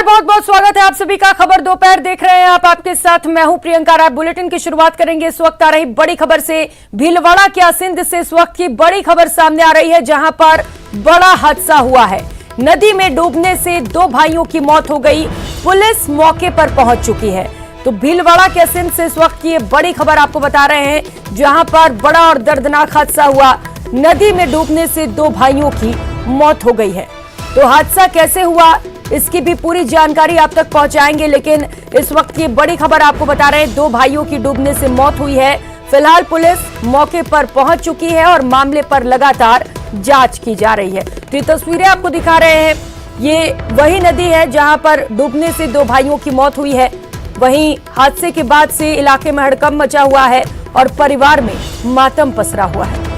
नमस्कार, बहुत बहुत स्वागत है आप सभी का। खबर दोपहर देख रहे हैं आप, आपके साथ मैं हूं प्रियंका राय। बुलेटिन की शुरुआत करेंगे इस वक्त आ रही बड़ी खबर से। भीलवाड़ा के असिंध से इस वक्त की बड़ी खबर सामने आ रही है, जहां पर बड़ा हादसा हुआ है। नदी में डूबने से दो भाइयों की मौत हो गई। पुलिस मौके पर पहुंच चुकी है। तो भीलवाड़ा के असिंध से इस वक्त की बड़ी खबर आपको बता रहे हैं, जहां पर बड़ा और दर्दनाक हादसा हुआ। नदी में डूबने से दो भाइयों की मौत हो गई है। तो हादसा कैसे हुआ, इसकी भी पूरी जानकारी आप तक पहुंचाएंगे, लेकिन इस वक्त की बड़ी खबर आपको बता रहे हैं, दो भाइयों की डूबने से मौत हुई है। फिलहाल पुलिस मौके पर पहुंच चुकी है और मामले पर लगातार जांच की जा रही है। तो ये तस्वीरें आपको दिखा रहे हैं, ये वही नदी है जहां पर डूबने से दो भाइयों की मौत हुई है। वहीं हादसे के बाद से इलाके में हड़कंप मचा हुआ है और परिवार में मातम पसरा हुआ है।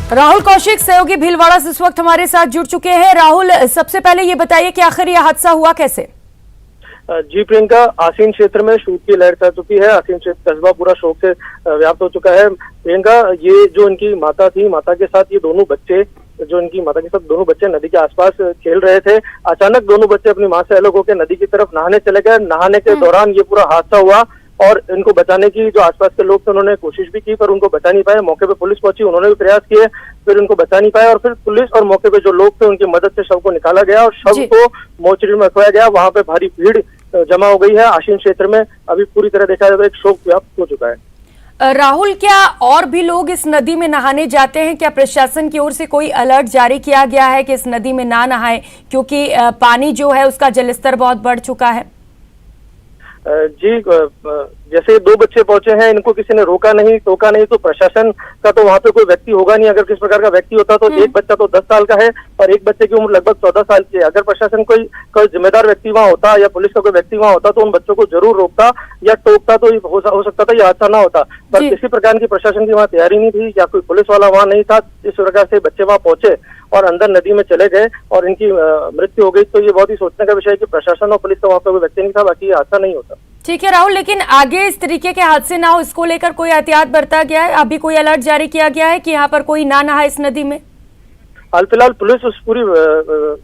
राहुल कौशिक सहयोगी भीलवाड़ा से इस वक्त हमारे साथ जुड़ चुके हैं। राहुल, सबसे पहले ये बताइए कि आखिर यह हादसा हुआ कैसे? जी प्रियंका, आसीन क्षेत्र में शोक की लहर चल चुकी है। आसीन क्षेत्र कस्बा पूरा शोक से व्याप्त हो चुका है। प्रियंका, ये जो इनकी माता थी, माता के साथ ये दोनों बच्चे नदी के आसपास खेल रहे थे। अचानक दोनों बच्चे अपनी मां से अलग होकर नदी की तरफ नहाने चले गए। नहाने के दौरान ये पूरा हादसा हुआ और इनको बचाने की जो आसपास के लोग थे उन्होंने कोशिश भी की, पर उनको बचा नहीं पाए। मौके पे पुलिस पहुंची, उन्होंने भी प्रयास किए, फिर उनको बचा नहीं पाए और फिर पुलिस और मौके पे जो लोग थे उनकी मदद से शव को निकाला गया और शव को मोर्चरी में रखवाया गया। वहां पे भारी भीड़ जमा हो गई है। आसीन क्षेत्र में अभी पूरी तरह देखा जाए तो एक शोक व्याप्त हो चुका है। राहुल, क्या और भी लोग इस नदी में नहाने जाते हैं? क्या प्रशासन की ओर से कोई अलर्ट जारी किया गया है कि इस नदी में ना नहाएं, क्योंकि पानी जो है उसका जलस्तर बहुत बढ़ चुका है? जी, जैसे दो बच्चे पहुंचे हैं, इनको किसी ने रोका नहीं टोका नहीं, तो प्रशासन का तो वहां पे कोई व्यक्ति होगा नहीं। अगर किस प्रकार का व्यक्ति होता तो एक बच्चा तो 10 साल का है और एक बच्चे की उम्र लगभग 14 साल की है। अगर प्रशासन कोई जिम्मेदार व्यक्ति वहां होता या पुलिस का कोई व्यक्ति वहां होता तो उन बच्चों को जरूर रोकता या टोकता, तो हो सकता था ये हादसा ना होता। पर किसी प्रकार की प्रशासन की वहां तैयारी नहीं थी या कोई पुलिस वाला वहां नहीं था। इस प्रकार से बच्चे वहां पहुंचे और अंदर नदी में चले गए और इनकी मृत्यु हो गई। तो ये बहुत ही सोचने का विषय है कि प्रशासन और पुलिस का वहां पर कोई व्यक्ति नहीं था, बाकी ये हादसा नहीं होता। ठीक है राहुल, लेकिन आगे इस तरीके के हादसे ना हो, इसको लेकर कोई एहतियात बरता गया है? अभी कोई अलर्ट जारी किया गया है कि यहाँ पर कोई ना नहाए इस नदी में? हाल फिलहाल पुलिस उस पूरी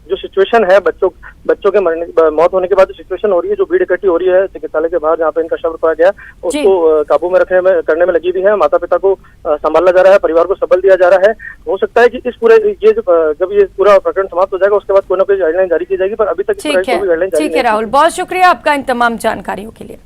जो सिचुएशन है, बच्चों के मौत होने के बाद जो सिचुएशन हो रही है, जो भीड़ इकट्ठी हो रही है चिकित्सालय के बाहर जहाँ पे इनका शव रखवाया गया, उसको काबू में करने में लगी हुई है। माता पिता को संभाला जा रहा है, परिवार को सबल दिया जा रहा है। हो सकता है कि जब ये पूरा प्रकरण समाप्त हो जाएगा उसके बाद कोई ना कोई गाइडलाइन जारी की जाएगी, पर अभी तक ठीक है राहुल, बहुत शुक्रिया आपका इन तमाम जानकारियों के लिए।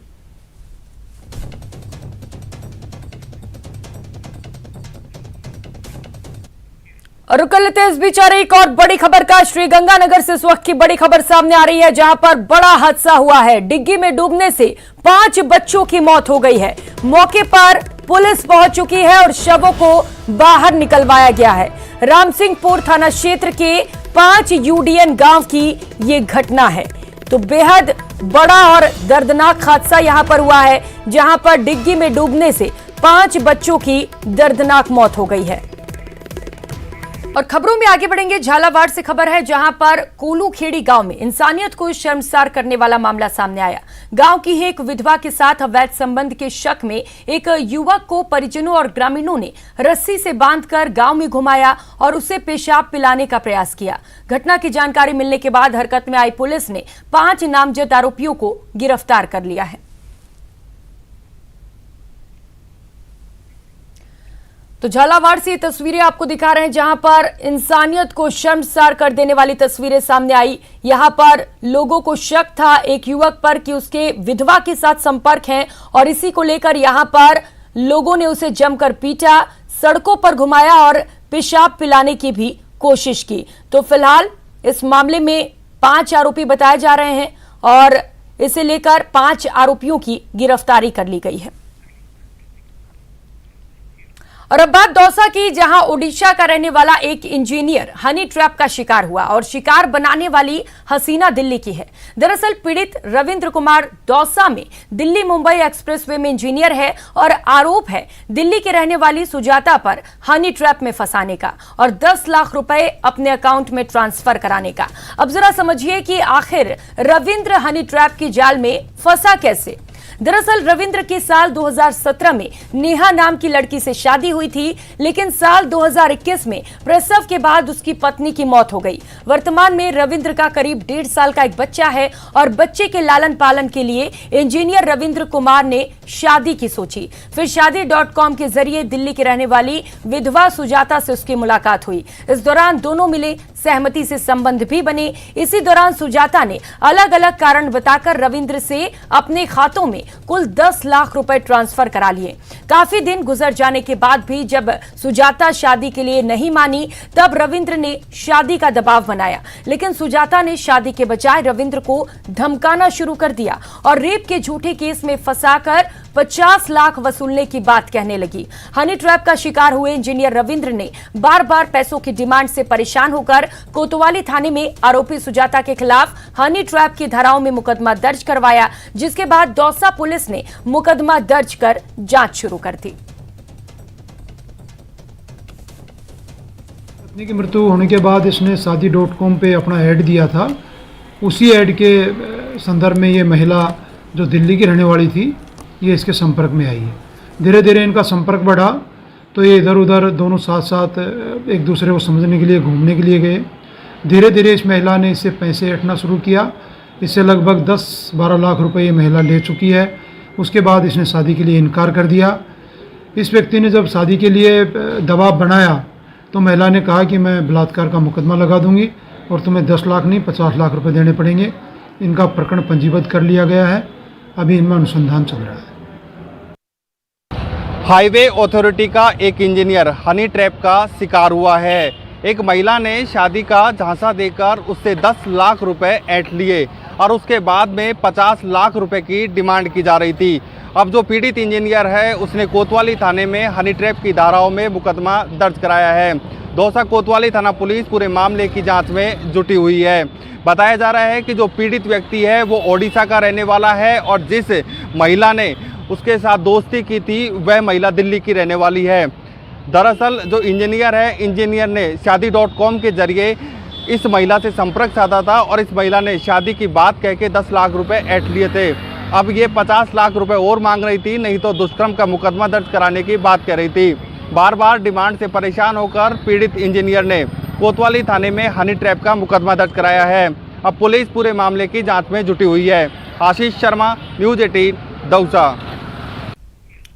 और रुक लेते हैं इस बीच आ रही एक और बड़ी खबर का। श्रीगंगानगर से इस वक्त की बड़ी खबर सामने आ रही है, जहां पर बड़ा हादसा हुआ है। डिग्गी में डूबने से 5 बच्चों की मौत हो गई है। मौके पर पुलिस पहुंच चुकी है और शवों को बाहर निकलवाया गया है। रामसिंहपुर थाना क्षेत्र के 5 यूडीएन गांव की ये घटना है। तो बेहद बड़ा और दर्दनाक हादसा यहां पर हुआ है, जहां पर डिग्गी में डूबने से 5 बच्चों की दर्दनाक मौत हो गई है। और खबरों में आगे बढ़ेंगे। झालावाड़ से खबर है, जहां पर कोलूखेड़ी गांव में इंसानियत को शर्मसार करने वाला मामला सामने आया। गांव की एक विधवा के साथ अवैध संबंध के शक में एक युवक को परिजनों और ग्रामीणों ने रस्सी से बांधकर गांव में घुमाया और उसे पेशाब पिलाने का प्रयास किया। घटना की जानकारी मिलने के बाद हरकत में आई पुलिस ने 5 नामजद आरोपियों को गिरफ्तार कर लिया है। तो झालावाड़ से तस्वीरें आपको दिखा रहे हैं, जहां पर इंसानियत को शर्मसार कर देने वाली तस्वीरें सामने आई। यहां पर लोगों को शक था एक युवक पर कि उसके विधवा के साथ संपर्क है और इसी को लेकर यहां पर लोगों ने उसे जमकर पीटा, सड़कों पर घुमाया और पेशाब पिलाने की भी कोशिश की। तो फिलहाल इस मामले में 5 आरोपी बताए जा रहे हैं और इसे लेकर 5 आरोपियों की गिरफ्तारी कर ली गई है। और अब बात दौसा की, जहां ओडिशा का रहने वाला एक इंजीनियर हनी ट्रैप का शिकार हुआ और शिकार बनाने वाली हसीना दिल्ली की है। दरअसल पीड़ित रविंद्र कुमार दौसा में दिल्ली मुंबई एक्सप्रेसवे में इंजीनियर है और आरोप है दिल्ली के रहने वाली सुजाता पर हनी ट्रैप में फंसाने का और 10 लाख रुपए अपने अकाउंट में ट्रांसफर कराने का। अब जरा समझिए कि आखिर रविंद्र हनी ट्रैप की जाल में फंसा कैसे। दरअसल रविंद्र की साल 2017 में नेहा नाम की लड़की से शादी हुई थी, लेकिन साल 2021 में प्रसव के बाद उसकी पत्नी की मौत हो गई। वर्तमान में रविंद्र का करीब 1.5 साल का एक बच्चा है और बच्चे के लालन पालन के लिए इंजीनियर रविंद्र कुमार ने शादी की सोची। फिर शादी.com के जरिए दिल्ली की रहने वाली विधवा सुजाता से उसकी मुलाकात हुई। इस दौरान दोनों मिले, सहमति से संबंध भी बने। इसी दौरान सुजाता ने अलग अलग कारण बताकर रविंद्र से अपने खातों में कुल 10 लाख रुपए ट्रांसफर करा लिए। काफी दिन गुजर जाने के बाद भी जब सुजाता शादी के लिए नहीं मानी, तब रविंद्र ने शादी का दबाव बनाया, लेकिन सुजाता ने शादी के बजाय रविंद्र को धमकाना शुरू कर दिया और रेप के झूठे केस में फंसाकर 50 लाख वसूलने की बात कहने लगी। हनी ट्रैप का शिकार हुए इंजीनियर रविंद्र ने बार बार पैसों की डिमांड से परेशान होकर कोतवाली थाने में आरोपी सुजाता के खिलाफ हनी ट्रैप की धाराओं में मुकदमा दर्ज करवाया, जिसके बाद दौसा पुलिस ने मुकदमा दर्ज कर जांच शुरू कर दी। पत्नी की मृत्यु होने के बाद इसने शादी.com पे अपना ऐड दिया था। उसी ऐड के संदर्भ में ये महिला जो दिल्ली की रहने वाली थी, ये इसके संपर्क में आई है। धीरे धीरे इनका संपर्क बढ़ा तो ये इधर उधर दोनों साथ साथ एक दूसरे को समझने के लिए घूमने के लिए गए। धीरे धीरे इस महिला ने इससे पैसे ऐंठना शुरू किया। इससे लगभग 10-12 लाख रुपए ये महिला ले चुकी है। उसके बाद इसने शादी के लिए इनकार कर दिया। इस व्यक्ति ने जब शादी के लिए दबाव बनाया तो महिला ने कहा कि मैं बलात्कार का मुकदमा लगा दूंगी और तुम्हें 10 लाख नहीं 50 लाख रुपए देने पड़ेंगे। इनका प्रकरण पंजीबद्ध कर लिया गया है। अभी इनमें अनुसंधान चल रहा है। हाईवे अथॉरिटी का एक इंजीनियर हनी ट्रैप का शिकार हुआ है। एक महिला ने शादी का झांसा देकर उससे 10 लाख रुपए ऐंठ लिए और उसके बाद में 50 लाख रुपए की डिमांड की जा रही थी। अब जो पीड़ित इंजीनियर है उसने कोतवाली थाने में हनी ट्रैप की धाराओं में मुकदमा दर्ज कराया है। दौसा कोतवाली थाना पुलिस पूरे मामले की जांच में जुटी हुई है। बताया जा रहा है कि जो पीड़ित व्यक्ति है वो ओडिशा का रहने वाला है और जिस महिला ने उसके साथ दोस्ती की थी वह महिला दिल्ली की रहने वाली है। दरअसल जो इंजीनियर है, इंजीनियर ने शादी.com के जरिए इस महिला से संपर्क साधा था और इस महिला ने शादी की बात कह के 10 लाख रुपए ऐंठ लिए थे। अब ये 50 लाख रुपए और मांग रही थी, नहीं तो दुष्कर्म का मुकदमा दर्ज कराने की बात कह रही थी। बार बार डिमांड से परेशान होकर पीड़ित इंजीनियर ने कोतवाली थाने में हनी ट्रैप का मुकदमा दर्ज कराया है। अब पुलिस पूरे मामले की जांच में जुटी हुई है। आशीष शर्मा, न्यूज़ 18, दौसा।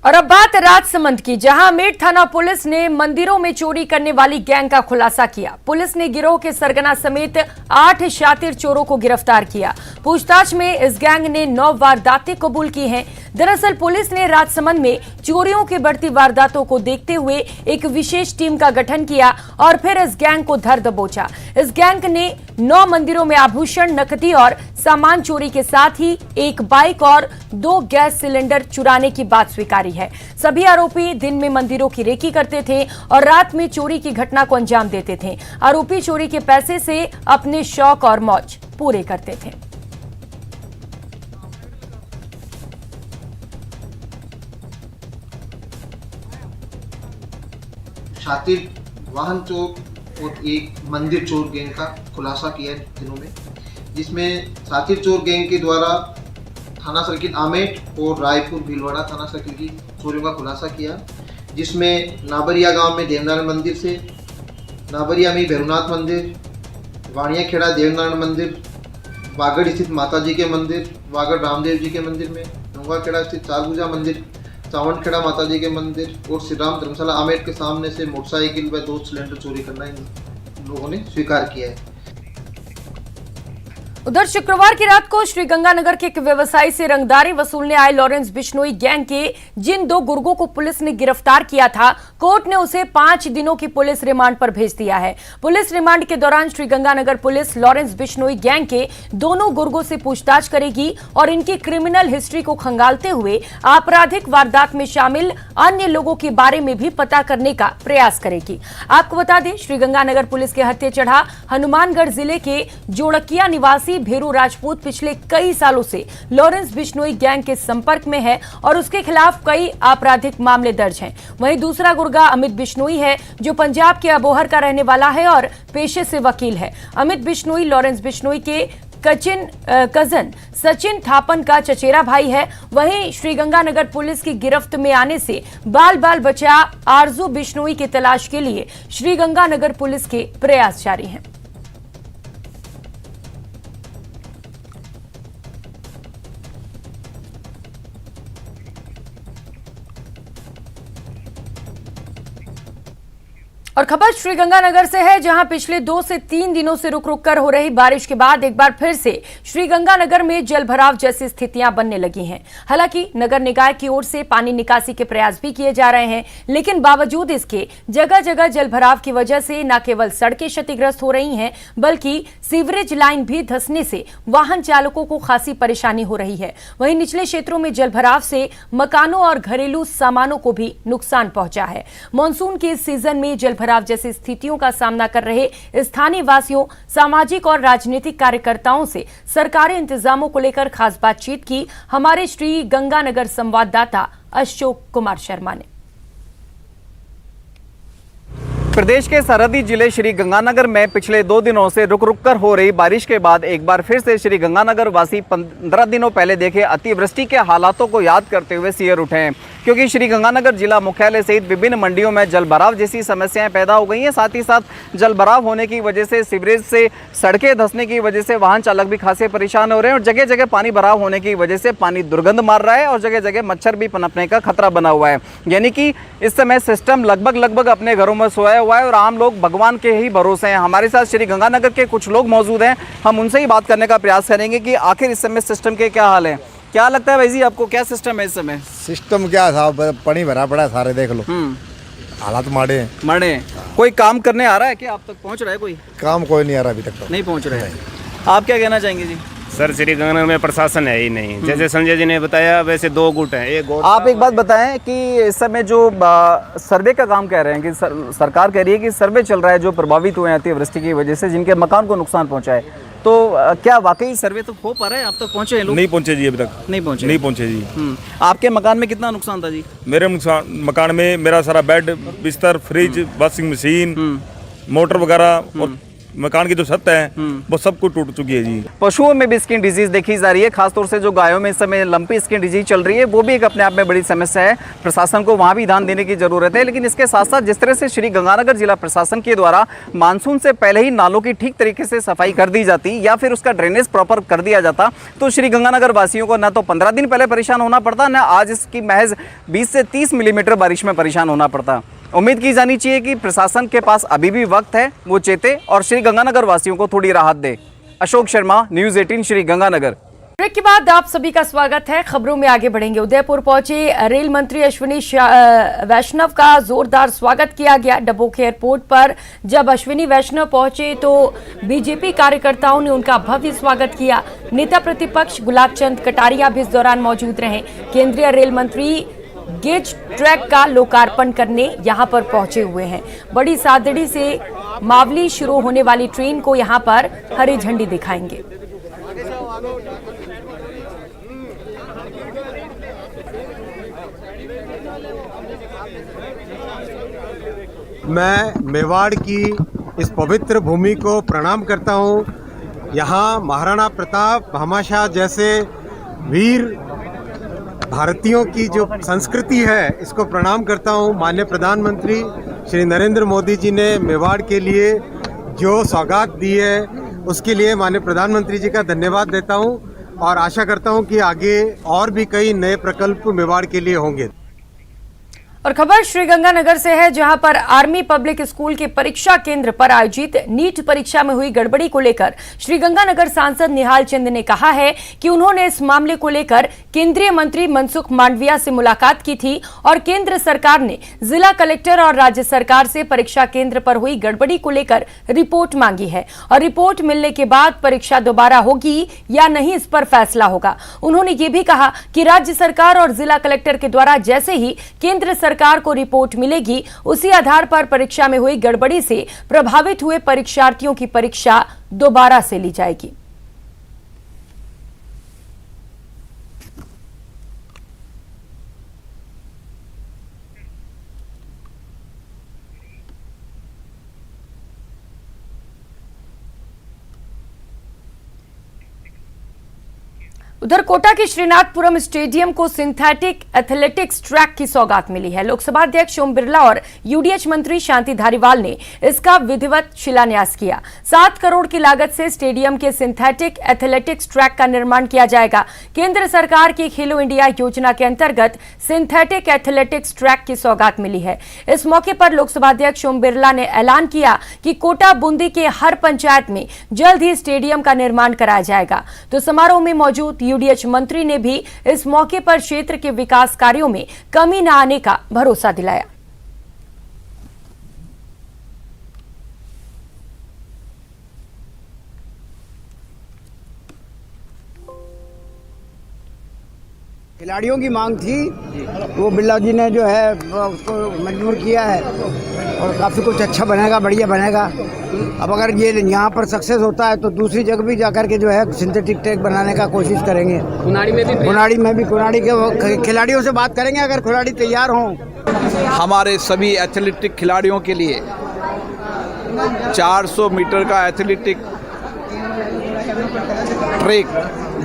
और अब बात राजसमंद की, जहां अमेठ थाना पुलिस ने मंदिरों में चोरी करने वाली गैंग का खुलासा किया। पुलिस ने गिरोह के सरगना समेत 8 शातिर चोरों को गिरफ्तार किया। पूछताछ में इस गैंग ने 9 वारदातें कबूल की हैं। दरअसल पुलिस ने राजसमंद में चोरियों की बढ़ती वारदातों को देखते हुए एक विशेष टीम का गठन किया और फिर इस गैंग को धर दबोचा। इस गैंग ने 9 मंदिरों में आभूषण, नकदी और सामान चोरी के साथ ही एक बाइक और 2 गैस सिलेंडर चुराने की बात स्वीकारी है। सभी आरोपी दिन में मंदिरों की रेकी करते थे और रात में चोरी की घटना को अंजाम देते थे। आरोपी चोरी के पैसे से अपने शौक और मौज पूरे करते थे। शातिर वाहन चोर और एक मंदिर चोर गैंग का खुलासा किया दिनों में, जिसमें शातिर चोर गैंग के द्वारा थाना सर्किल आमेठ और रायपुर भीलवाड़ा थाना सर्किल की चोरियों का खुलासा किया, जिसमें नाबरिया गांव में देवनारायण मंदिर से, नाबरिया में भैरवनाथ मंदिर, वाणिया खेड़ा देवनारायण मंदिर, वागड़ स्थित माताजी के मंदिर, वागड़ रामदेव जी के मंदिर में, डोंगा खेड़ा स्थित चारभुजा मंदिर, चावनखेड़ा माताजी के मंदिर और श्री राम धर्मशाला आमेठ के सामने से मोटरसाइकिल व 2 सिलेंडर चोरी करना इन लोगों ने स्वीकार किया है। उधर शुक्रवार की रात को श्रीगंगानगर के एक व्यवसायी से रंगदारी वसूलने आए लॉरेंस बिश्नोई गैंग के जिन 2 गुर्गों को पुलिस ने गिरफ्तार किया था, कोर्ट ने उसे 5 दिनों की पुलिस रिमांड पर भेज दिया है। पुलिस रिमांड के दौरान Sriganganagar police Lawrence Bishnoi gang के दोनों गुर्गों से पूछताछ करेगी और इनकी क्रिमिनल हिस्ट्री को खंगालते हुए आपराधिक वारदात में शामिल अन्य लोगों के बारे में भी पता करने का प्रयास करेगी। आपको बता दें, श्रीगंगानगर पुलिस के हत्थे चढ़ा हनुमानगढ़ जिले के जोड़किया निवासी भेरू राजपूत पिछले कई सालों से लॉरेंस बिश्नोई गैंग के संपर्क में है और उसके खिलाफ कई आपराधिक मामले दर्ज हैं। वहीं दूसरा गुर्गा अमित बिश्नोई है, जो पंजाब के अबोहर का रहने वाला है और पेशे से वकील है। अमित बिश्नोई लॉरेंस बिश्नोई के कजन सचिन थापन का चचेरा भाई है। वहीं श्रीगंगानगर पुलिस की गिरफ्त में आने से बाल बाल बचा आरजू बिश्नोई की तलाश के लिए श्रीगंगानगर पुलिस के प्रयास जारी हैं। और खबर श्रीगंगानगर से है, जहां पिछले 2 से 3 दिनों से रुक रुक कर हो रही बारिश के बाद एक बार फिर से श्रीगंगानगर में जलभराव जैसी स्थितियां बनने लगी हैं। हालांकि नगर निकाय की ओर से पानी निकासी के प्रयास भी किए जा रहे हैं, लेकिन बावजूद इसके जगह जगह जलभराव की वजह से न केवल सड़कें क्षतिग्रस्त हो रही हैं, बल्कि सीवरेज लाइन भी धंसने से वाहन चालकों को खासी परेशानी हो रही है। वहीं निचले क्षेत्रों में जलभराव से मकानों और घरेलू सामानों को भी नुकसान पहुंचा है। मानसून के इस सीजन में जलभराव जैसी स्थितियों का सामना कर रहे स्थानीय वासियों, सामाजिक और राजनीतिक कार्यकर्ताओं से सरकारी इंतजामों को लेकर खास बातचीत की हमारे श्री गंगानगर संवाददाता अशोक कुमार शर्मा ने। प्रदेश के सरहदी जिले श्री गंगानगर में पिछले 2 दिनों से रुक रुक कर हो रही बारिश के बाद एक बार फिर से श्री गंगानगर वासी 15 दिनों पहले देखे अतिवृष्टि के हालातों को याद करते हुए सियर उठे हैं, क्योंकि श्री गंगानगर जिला मुख्यालय सहित विभिन्न मंडियों में जलभराव जैसी समस्याएं पैदा हो गई हैं। साथ ही साथ जलभराव होने की वजह से सीवरेज से सड़कें धंसने की वजह से वाहन चालक भी खासे परेशान हो रहे हैं और जगह जगह पानी भराव होने की वजह से पानी दुर्गंध मार रहा है और जगह जगह मच्छर भी पनपने का खतरा बना हुआ है। यानी कि इस समय सिस्टम लगभग अपने घरों में सोया हुआ है और आम लोग भगवान के ही भरोसे हैं। हमारे साथ श्री गंगानगर के कुछ लोग मौजूद हैं, हम उनसे ही बात करने का प्रयास करेंगे कि आखिर इस समय सिस्टम के क्या हाल है। क्या लगता है भाई जी आपको, क्या सिस्टम है इस समय? सिस्टम क्या था, पानी भरा पड़ा है सारे, देख लो हालात माड़े हैं। कोई काम करने आ रहा है क्या? आप तक पहुंच रहा है कोई काम? कोई नहीं आ रहा अभी तक तो। नहीं पहुंच रहा है। आप क्या कहना चाहेंगे जी? सर, श्री गंगानगर में प्रशासन है ही नहीं। जैसे संजय जी ने बताया वैसे 2 गुट हैं। एक आप एक बात बताएं कि इस समय जो सर्वे का काम कह रहे हैं कि सरकार कह रही है कि सर्वे चल रहा है जो प्रभावित हुए हैं अतिवृष्टि की वजह से, जिनके मकान को नुकसान पहुंचा है, तो क्या वाकई सर्वे तो हो पा रहा है? आप तक पहुंचे हैं लोग? नहीं पहुंचे जी, अभी तक नहीं पहुंचे जी। आपके मकान में कितना नुकसान था जी? मेरे मकान में मेरा सारा बेड, बिस्तर, फ्रिज, वॉशिंग मशीन, मोटर वगैरह और मकान की जो छत है वो सब कुछ टूट चुकी है जी। पशुओं में भी स्किन डिजीज देखी जा रही है, खासतौर से जो गायों में इस समय लंपी स्किन डिजीज चल रही है, वो भी एक अपने आप में बड़ी समस्या है। प्रशासन को वहां भी ध्यान देने की जरूरत है। लेकिन इसके साथ साथ जिस तरह से श्री गंगानगर जिला प्रशासन के द्वारा मानसून से पहले ही नालों की ठीक तरीके से सफाई कर दी जाती या फिर उसका ड्रेनेज प्रॉपर कर दिया जाता, तो श्री गंगानगर वासियों को न तो 15 दिन पहले परेशान होना पड़ता, न आज इसकी महज 20 से 30 मिलीमीटर बारिश में परेशान होना पड़ता। उम्मीद की जानी चाहिए कि प्रशासन के पास अभी भी वक्त है, वो चेते और श्री गंगानगर वासियों को थोड़ी राहत दे। अशोक शर्मा, न्यूज़ 18 श्री गंगानगर। ब्रेक के बाद आप सभी का स्वागत है। खबरों में आगे बढ़ेंगे। उदयपुर पहुंचे रेल मंत्री अश्विनी वैष्णव का जोरदार स्वागत किया गया डबोक एयरपोर्ट पर। जब अश्विनी वैष्णव पहुंचे तो बीजेपी कार्यकर्ताओं ने उनका भव्य स्वागत किया। नेता प्रतिपक्ष गुलाब चंद कटारिया भी इस दौरान मौजूद रहे। केंद्रीय रेल मंत्री गेज ट्रैक का लोकार्पण करने यहां पर पहुंचे हुए हैं। बड़ी सादड़ी से मावली शुरू होने वाली ट्रेन को यहां पर हरी झंडी दिखाएंगे। मैं मेवाड़ की इस पवित्र भूमि को प्रणाम करता हूं। यहाँ महाराणा प्रताप, भामाशाह जैसे वीर भारतीयों की जो संस्कृति है, इसको प्रणाम करता हूं। माननीय प्रधानमंत्री श्री नरेंद्र मोदी जी ने मेवाड़ के लिए जो सौगात दी है, उसके लिए माननीय प्रधानमंत्री जी का धन्यवाद देता हूं और आशा करता हूं कि आगे और भी कई नए प्रकल्प मेवाड़ के लिए होंगे। और खबर श्रीगंगानगर से है, जहां पर आर्मी पब्लिक स्कूल के परीक्षा केंद्र पर आयोजित नीट परीक्षा में हुई गड़बड़ी को लेकर श्रीगंगानगर सांसद निहाल चंद ने कहा है कि उन्होंने इस मामले को लेकर केंद्रीय मंत्री मनसुख मांडविया से मुलाकात की थी और केंद्र सरकार ने जिला कलेक्टर और राज्य सरकार से परीक्षा केंद्र पर हुई गड़बड़ी को लेकर रिपोर्ट मांगी है और रिपोर्ट मिलने के बाद परीक्षा दोबारा होगी या नहीं, इस पर फैसला होगा। उन्होंने ये भी कहा कि राज्य सरकार और जिला कलेक्टर के द्वारा जैसे ही केंद्र सरकार को रिपोर्ट मिलेगी, उसी आधार पर परीक्षा में हुई गड़बड़ी से प्रभावित हुए परीक्षार्थियों की परीक्षा दोबारा से ली जाएगी। उधर कोटा के श्रीनाथपुरम स्टेडियम को सिंथेटिक एथलेटिक्स ट्रैक की सौगात मिली है। लोकसभा अध्यक्ष ओम बिरला और यूडीएच मंत्री शांति धारीवाल ने इसका विधिवत शिलान्यास किया। 7 करोड़ की लागत से स्टेडियम के सिंथेटिक एथलेटिक्स ट्रैक का निर्माण किया जाएगा। केंद्र सरकार की खेलो इंडिया योजना के अंतर्गत सिंथेटिक एथलेटिक्स ट्रैक की सौगात मिली है। इस मौके पर लोकसभा अध्यक्ष ओम बिरला ने ऐलान किया कि कोटा बूंदी के हर पंचायत में जल्द ही स्टेडियम का निर्माण कराया जाएगा। तो समारोह में मौजूद यूडीएच मंत्री ने भी इस मौके पर क्षेत्र के विकास कार्यों में कमी न आने का भरोसा दिलाया। खिलाड़ियों की मांग थी, वो बिरला जी ने जो है उसको मंजूर किया है और काफ़ी कुछ अच्छा बनेगा, बढ़िया बनेगा। अब अगर ये यहाँ पर सक्सेस होता है तो दूसरी जगह भी जाकर के जो है सिंथेटिक ट्रैक बनाने का कोशिश करेंगे। कुनाड़ी के खिलाड़ियों से बात करेंगे, अगर खिलाड़ी तैयार हों। हमारे सभी एथलेटिक खिलाड़ियों के लिए 400 मीटर का एथलेटिक ट्रैक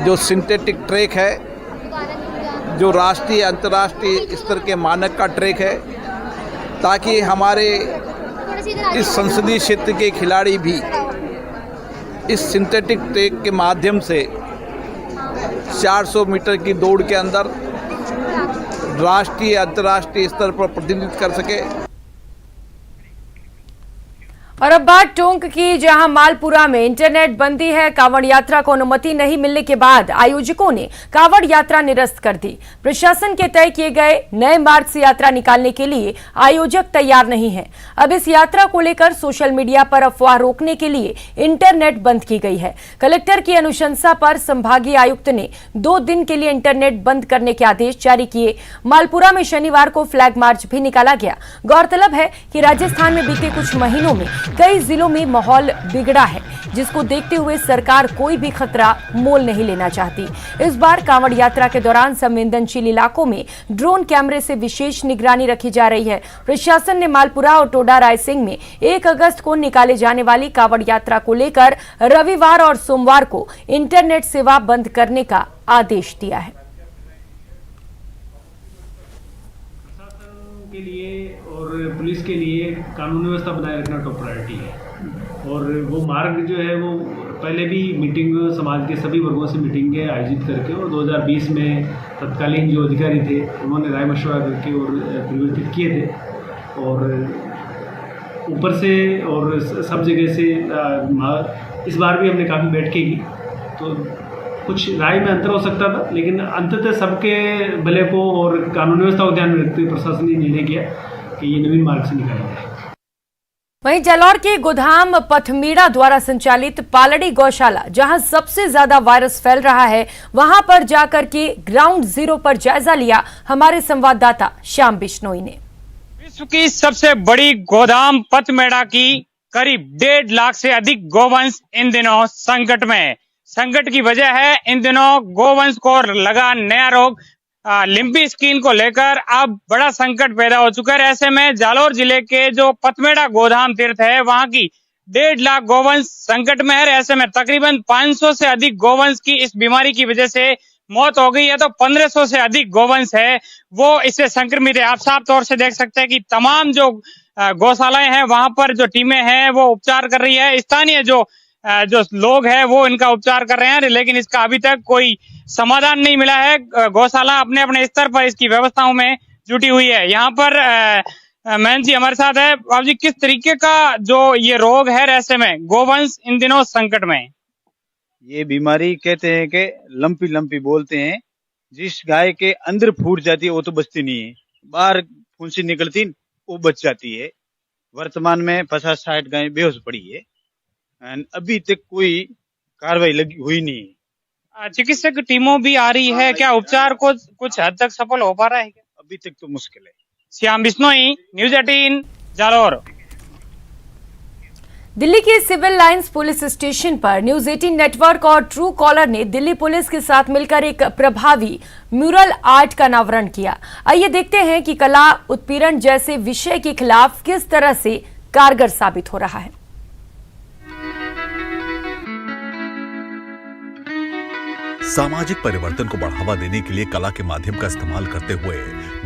जो सिंथेटिक ट्रैक है, जो राष्ट्रीय अंतर्राष्ट्रीय स्तर के मानक का ट्रैक है, ताकि हमारे इस संसदीय क्षेत्र के खिलाड़ी भी इस सिंथेटिक ट्रैक के माध्यम से 400 मीटर की दौड़ के अंदर राष्ट्रीय अंतर्राष्ट्रीय स्तर पर प्रतिनिधित्व कर सके। और अब बात टोंक की, जहां मालपुरा में इंटरनेट बंदी है। कांवड़ यात्रा को अनुमति नहीं मिलने के बाद आयोजकों ने कांवड़ यात्रा निरस्त कर दी। प्रशासन के तय किए गए नए मार्ग से यात्रा निकालने के लिए आयोजक तैयार नहीं है। अब इस यात्रा को लेकर सोशल मीडिया पर अफवाह रोकने के लिए इंटरनेट बंद की गई है। कलेक्टर की अनुशंसा पर संभागीय आयुक्त ने 2 दिन के लिए इंटरनेट बंद करने के आदेश जारी किए। मालपुरा में शनिवार को फ्लैग मार्च भी निकाला गया। गौरतलब है कि राजस्थान में बीते कुछ महीनों में कई जिलों में माहौल बिगड़ा है, जिसको देखते हुए सरकार कोई भी खतरा मोल नहीं लेना चाहती। इस बार कांवड़ यात्रा के दौरान संवेदनशील इलाकों में ड्रोन कैमरे से विशेष निगरानी रखी जा रही है। प्रशासन ने मालपुरा और टोडा रायसिंह में 1 अगस्त को निकाले जाने वाली कांवड़ यात्रा को लेकर रविवार और सोमवार को इंटरनेट सेवा बंद करने का आदेश दिया है। के लिए और पुलिस के लिए कानून व्यवस्था बनाए रखना टॉप प्रायोरिटी है। और वो मार्ग जो है वो पहले भी मीटिंग समाज के सभी वर्गों से मीटिंगें आयोजित करके और 2020 में तत्कालीन जो अधिकारी थे उन्होंने राय मशवरा करके और परिवर्तित किए थे। और ऊपर से और सब जगह से इस बार भी हमने काफ़ी बैठकें की, तो कुछ राय में अंतर हो सकता था, लेकिन अंततः सबके भले को और कानून व्यवस्था को ध्यान में रखते हुए प्रशासन ने निर्णय किया कि ये नवीन मार्ग से निकाला जाए। वहीं जालौर के गोधाम पथमीड़ा द्वारा संचालित पालड़ी गौशाला, जहां सबसे ज्यादा वायरस फैल रहा है, वहां पर जाकर के ग्राउंड जीरो पर जायजा लिया हमारे संवाददाता श्याम बिश्नोई ने। विश्व की सबसे बड़ी गोदाम पथमेड़ा की करीब 1.5 लाख से अधिक गोवंश इन दिनों संकट में है। संकट की वजह है इन दिनों गोवंश को लगा नया रोग लिम्पी स्किन को लेकर अब बड़ा संकट पैदा हो चुका है। ऐसे में जालौर जिले के जो पथमेड़ा गोधाम तीर्थ है, वहां की 1.5 लाख गोवंश संकट में है। ऐसे में तकरीबन 500 से अधिक गोवंश की इस बीमारी की वजह से मौत हो गई है, तो 1500 से अधिक गोवंश है वो इससे संक्रमित है। आप साफ तौर से देख सकते हैं कि तमाम जो गौशालाएं हैं वहां पर जो टीमें हैं वो उपचार कर रही है। स्थानीय जो लोग हैं वो इनका उपचार कर रहे हैं, लेकिन इसका अभी तक कोई समाधान नहीं मिला है। गौशाला अपने अपने स्तर पर इसकी व्यवस्थाओं में जुटी हुई है। यहाँ पर मैन जी हमारे साथ है। बाबू जी, किस तरीके का जो ये रोग है ऐसे में गोवंश इन दिनों संकट में? ये बीमारी कहते हैं कि लंपी बोलते हैं। जिस गाय के अंदर फूट जाती है वो तो बचती नहीं है, बाहर फुंसी निकलती वो बच जाती है। वर्तमान में 50-60 गाय बेहोश पड़ी है। अभी तक कोई कार्रवाई हुई नहीं है। चिकित्सक टीमों भी आ रही है, क्या उपचार को कुछ हद तक सफल हो पा रहा है? अभी तक तो मुश्किल है। श्याम बिश्नोई, न्यूज 18 जालौर। दिल्ली के सिविल लाइंस पुलिस स्टेशन पर न्यूज 18 नेटवर्क और ट्रू कॉलर ने दिल्ली पुलिस के साथ मिलकर एक प्रभावी म्यूरल आर्ट का अनावरण किया। आइए देखते हैं कि कला उत्पीड़न जैसे विषय के खिलाफ किस तरह से कारगर साबित हो रहा है। सामाजिक परिवर्तन को बढ़ावा देने के लिए कला के माध्यम का इस्तेमाल करते हुए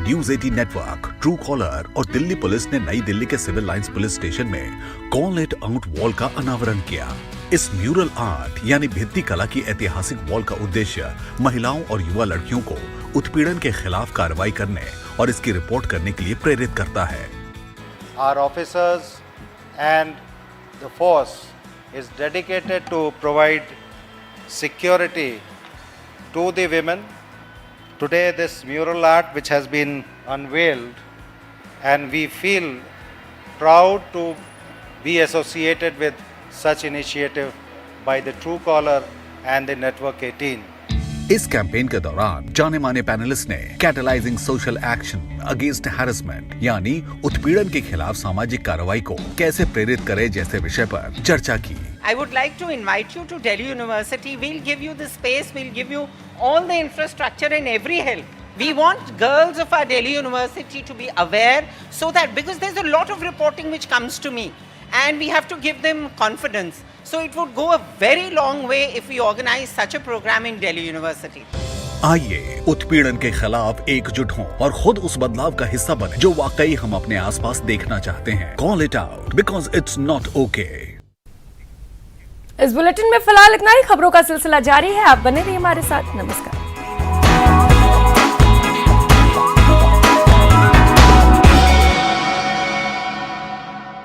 न्यूज 18 नेटवर्क, ट्रू कॉलर और दिल्ली पुलिस ने नई दिल्ली के सिविल लाइंस पुलिस स्टेशन में कॉल इट आउट वॉल का अनावरण किया। इस म्यूरल आर्ट यानी भित्ति कला की ऐतिहासिक वॉल का उद्देश्य महिलाओं और युवा लड़कियों को उत्पीड़न के खिलाफ कार्रवाई करने और इसकी रिपोर्ट करने के लिए प्रेरित करता है। Our officers and the force is dedicated to provide security to the women. Today this mural art which has been unveiled, and we feel proud to be associated with such initiative by the Truecaller and the Network 18. इस campaign के दौरान जाने माने panelist ने catalysing social action against harassment यानी उत्पीड़न के खिलाफ सामाजिक कार्रवाई को कैसे प्रेरित करे जैसे विषय पर चर्चा की। I would like to invite you to Delhi University. We'll give you the space, we'll give you all the infrastructure and every help. We want girls of our Delhi University to be aware so that, because there's a lot of reporting which comes to me and we have to give them confidence. So it would go a very long way if we organize such a program in Delhi University. आइए उत्पीड़न के खिलाफ एकजुट हों और खुद उस बदलाव का हिस्सा बने जो वाकई हम अपने आसपास देखना चाहते हैं। Call it out because it's not okay. इस बुलेटिन में फिलहाल इतना ही। खबरों का सिलसिला जारी है, आप बने रहिए हमारे साथ। नमस्कार।